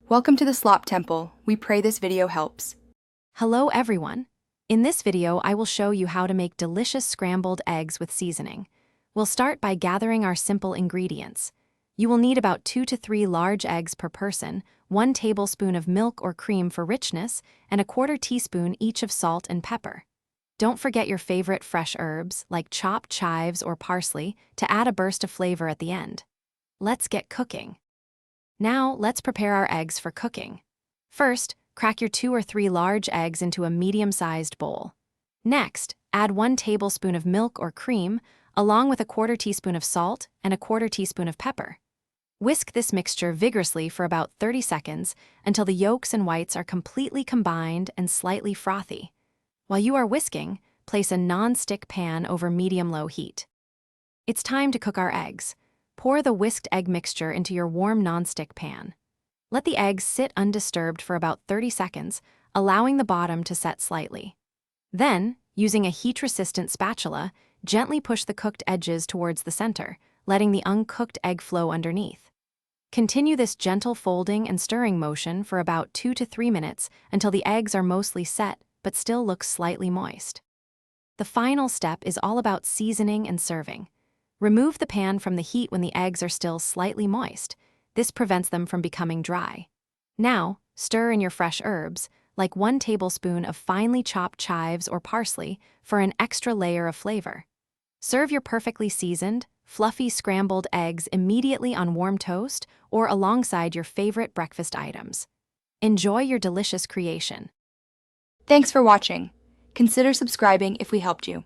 Welcome to the Slop Temple. We pray this video helps. Hello everyone. In this video, I will show you how to make delicious scrambled eggs with seasoning. We'll start by gathering our simple ingredients. You will need about 2 to 3 large eggs per person, 1 tablespoon of milk or cream for richness, and 1/4 teaspoon each of salt and pepper. Don't forget your favorite fresh herbs, like chopped chives or parsley, to add a burst of flavor at the end. Let's get cooking. Now, let's prepare our eggs for cooking. First, crack your 2 or 3 large eggs into a medium-sized bowl. Next, add 1 tablespoon of milk or cream, along with 1/4 teaspoon of salt and 1/4 teaspoon of pepper. Whisk this mixture vigorously for about 30 seconds until the yolks and whites are completely combined and slightly frothy. While you are whisking, place a non-stick pan over medium-low heat. It's time to cook our eggs. Pour the whisked egg mixture into your warm non-stick pan. Let the eggs sit undisturbed for about 30 seconds, allowing the bottom to set slightly. Then, using a heat-resistant spatula, gently push the cooked edges towards the center, letting the uncooked egg flow underneath. Continue this gentle folding and stirring motion for about 2 to 3 minutes until the eggs are mostly set but still look slightly moist. The final step is all about seasoning and serving. Remove the pan from the heat when the eggs are still slightly moist. This prevents them from becoming dry. Now, stir in your fresh herbs, like 1 tablespoon of finely chopped chives or parsley for an extra layer of flavor. Serve your perfectly seasoned, fluffy scrambled eggs immediately on warm toast or alongside your favorite breakfast items. Enjoy your delicious creation. Thanks for watching. Consider subscribing if we helped you.